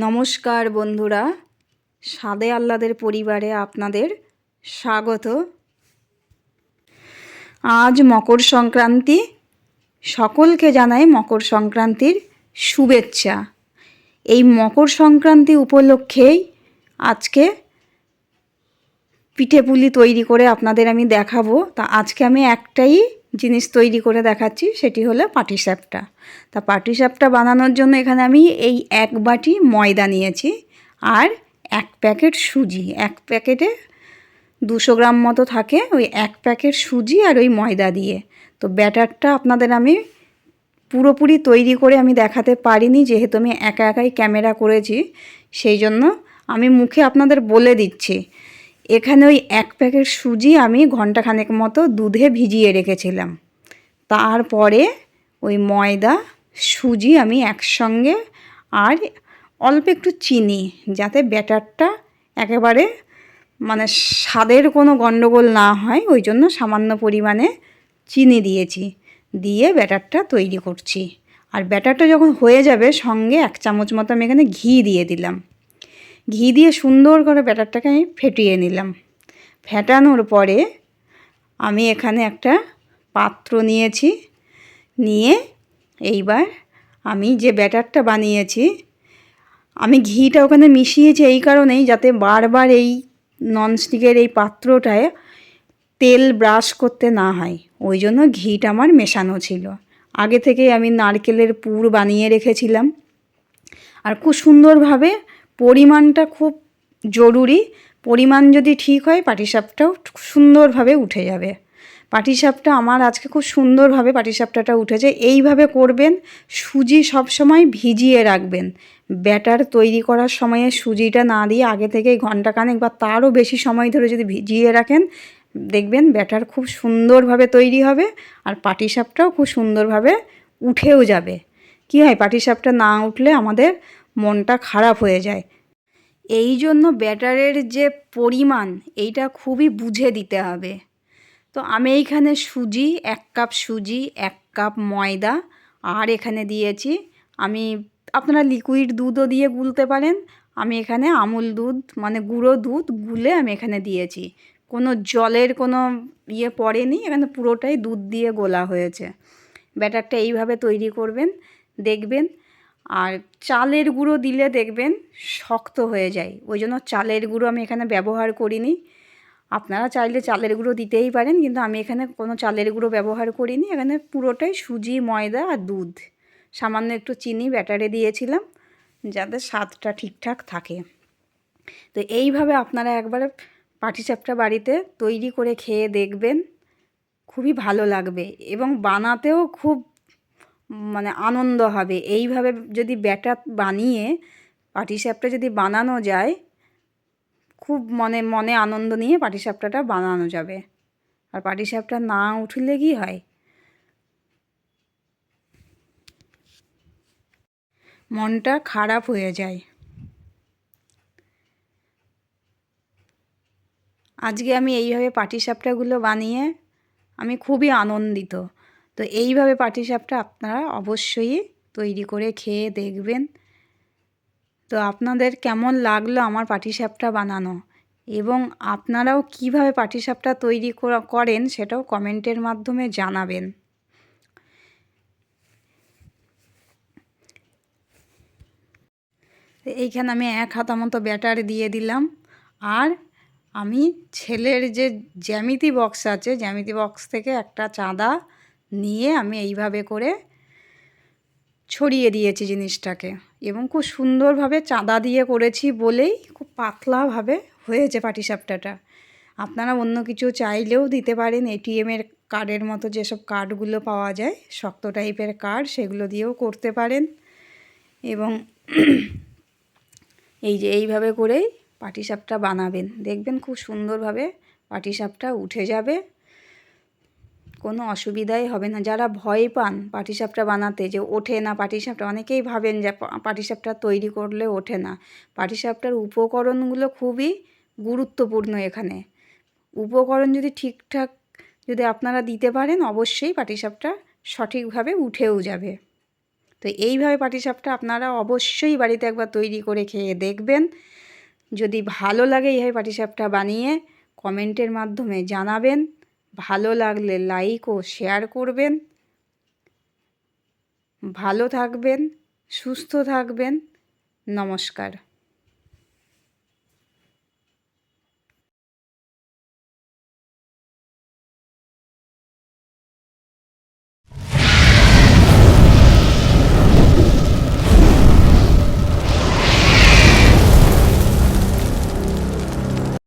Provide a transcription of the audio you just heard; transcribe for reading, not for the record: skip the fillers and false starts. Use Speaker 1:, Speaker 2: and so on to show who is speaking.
Speaker 1: নমস্কার বন্ধুরা, স্বাদে আহ্লাদের পরিবারে আপনাদের স্বাগত। আজ মকর সংক্রান্তি, সকলকে জানাই মকর সংক্রান্তির শুভেচ্ছা। এই মকর সংক্রান্তি উপলক্ষেই আজকে পিঠেপুলি তৈরি করে আপনাদের আমি দেখাবো। তা আজকে আমি একটাই জিনিস তৈরি করে দেখাচ্ছি, সেটি হলো পাটিসাপটা। তা পাটিসাপটা বানানোর জন্য এখানে আমি এই 1 বাটি ময়দা নিয়েছি আর 1 প্যাকেট সুজি। 1 প্যাকেটে 200 গ্রাম মতো থাকে, ওই 1 প্যাকেট সুজি আর ওই ময়দা দিয়ে। তো ব্যাটারটা আপনাদের আমি পুরোপুরি তৈরি করে আমি দেখাতে পারিনি, যেহেতু আমি একাই ক্যামেরা করেছি, সেই জন্য আমি মুখে আপনাদের বলে দিচ্ছি। এখানে ওই 1 প্যাকেট সুজি আমি ঘন্টাখানেক মতো দুধে ভিজিয়ে রেখেছিলাম। তারপরে ওই ময়দা সুজি আমি একসঙ্গে আর অল্প একটু চিনি, যাতে ব্যাটারটা একেবারে মানে স্বাদের কোনো গণ্ডগোল না হয়, ওই জন্য সামান্য পরিমাণে চিনি দিয়েছি, দিয়ে ব্যাটারটা তৈরি করছি। আর ব্যাটারটা যখন হয়ে যাবে, সঙ্গে 1 চামচ মতো আমি এখানে ঘি দিয়ে দিলাম। ঘি দিয়ে সুন্দর করে ব্যাটারটাকে আমি ফেটিয়ে নিলাম। ফেটানোর পরে আমি এখানে একটা পাত্র নিয়েছি, নিয়ে এইবার আমি যে ব্যাটারটা বানিয়েছি, আমি ঘিটা ওখানে মিশিয়েছি এই কারণেই, যাতে বারবার এই ননস্টিকের এই পাত্রটায় তেল ব্রাশ করতে না হয়, ওই জন্য ঘিটা আমার মেশানো ছিল। আগে থেকেই আমি নারকেলের পুর বানিয়ে রেখেছিলাম। আর খুব সুন্দরভাবে পরিমাণটা খুব জরুরি, পরিমাণ যদি ঠিক হয় পাটিসাপটাও সুন্দরভাবে উঠে যাবে। পাটিসাপটা আমার আজকে খুব সুন্দরভাবে পাটিসাপটাটা উঠেছে। এইভাবে করবেন, সুজি সবসময় ভিজিয়ে রাখবেন। ব্যাটার তৈরি করার সময়ে সুজিটা না দিয়ে আগে থেকেই ঘন্টাখানেক বা তারও বেশি সময় ধরে যদি ভিজিয়ে রাখেন, দেখবেন ব্যাটার খুব সুন্দরভাবে তৈরি হবে আর পাটিসাপটাও খুব সুন্দরভাবে উঠেও যাবে। কী হয়, পাটিসাপটা না উঠলে আমাদের মনটা খারাপ হয়ে যায়। এই জন্য ব্যাটারের যে পরিমাণ, এইটা খুবই বুঝে দিতে হবে। তো আমি এইখানে সুজি 1 কাপ সুজি, 1 কাপ ময়দা আর এখানে দিয়েছি আমি, আপনারা লিকুইড দুধও দিয়ে গুলতে পারেন। আমি এখানে আমুল দুধ মানে গুঁড়ো দুধ গুলে আমি এখানে দিয়েছি। কোনো জলের কোনো পড়েনি, এখানে পুরোটাই দুধ দিয়ে গোলা হয়েছে। ব্যাটারটা এইভাবে তৈরি করবেন, দেখবেন। আর চালের গুঁড়ো দিলে দেখবেন শক্ত হয়ে যায়, ওই জন্য চালের গুঁড়ো আমি এখানে ব্যবহার করিনি। আপনারা চাইলে চালের গুঁড়ো দিতেই পারেন, কিন্তু আমি এখানে কোনো চালের গুঁড়ো ব্যবহার করিনি। এখানে পুরোটাই সুজি, ময়দা আর দুধ, সামান্য একটু চিনি ব্যাটারে দিয়েছিলাম, যাতে স্বাদটা ঠিকঠাক থাকে। তো এইভাবে আপনারা একবার পাটিসাপটা বাড়িতে তৈরি করে খেয়ে দেখবেন, খুবই ভালো লাগবে এবং বানাতেও খুব মানে আনন্দ হবে। এইভাবে যদি ব্যাটার বানিয়ে পাটিসাপটা যদি বানানো যায়, খুব মনে আনন্দ নিয়ে পাটিসাপটাটা বানানো যাবে। আর পাটিসাপটা না উঠলে কি হয়, মনটা খারাপ হয়ে যায়। আজকে আমি এইভাবে পাটিসাপটাগুলো বানিয়ে আমি খুবই আনন্দিত। তো এইভাবে পাটিসাপটা আপনারা অবশ্যই তৈরি করে খেয়ে দেখবেন। তো আপনাদের কেমন লাগলো আমার পাটিসাপটা বানানো, এবং আপনারাও কিভাবে পাটিসাপটা তৈরি করেন সেটাও কমেন্টের মাধ্যমে জানাবেন। এইখানে আমি 1 হাতা মতো ব্যাটার দিয়ে দিলাম। আর আমি ছেলের যে জ্যামিতি বক্স আছে, জ্যামিতি বক্স থেকে একটা চাঁদা নিয়ে আমি এইভাবে করে ছড়িয়ে দিয়েছি জিনিসটাকে, এবং খুব সুন্দরভাবে চাঁদা দিয়ে করেছি বলেই খুব পাতলাভাবে হয়েছে পাটিসাপটাটা। আপনারা অন্য কিছু চাইলেও দিতে পারেন, এটিএমের কার্ডের মতো যেসব কার্ডগুলো পাওয়া যায়, শক্ত টাইপের কার্ড, সেগুলো দিয়েও করতে পারেন। এবং এই যে এইভাবে করেই পাটিসাপটা বানাবেন, দেখবেন খুব সুন্দরভাবে পাটিসাপটা উঠে যাবে, কোনো অসুবিধাই হবে না। যারা ভয় পান পাটিসাপটা বানাতে, যে ওঠে না পাটিসাপটা, অনেকেই ভাবেন যে পাটিসাপটা তৈরি করলে ওঠে না। পাটিসাপটার উপকরণগুলো খুবই গুরুত্বপূর্ণ এখানে। উপকরণ যদি ঠিকঠাক যদি আপনারা দিতে পারেন, অবশ্যই পাটিসাপটা সঠিকভাবে উঠেও যাবে। তো এইভাবে পাটিসাপটা আপনারা অবশ্যই বাড়িতে একবার তৈরি করে খেয়ে দেখবেন। যদি ভালো লাগে এইভাবে পাটিসাপটা বানিয়ে কমেন্টের মাধ্যমে জানাবেন। ভালো লাগলে লাইক ও শেয়ার করবেন। ভালো থাকবেন, সুস্থ থাকবেন। নমস্কার।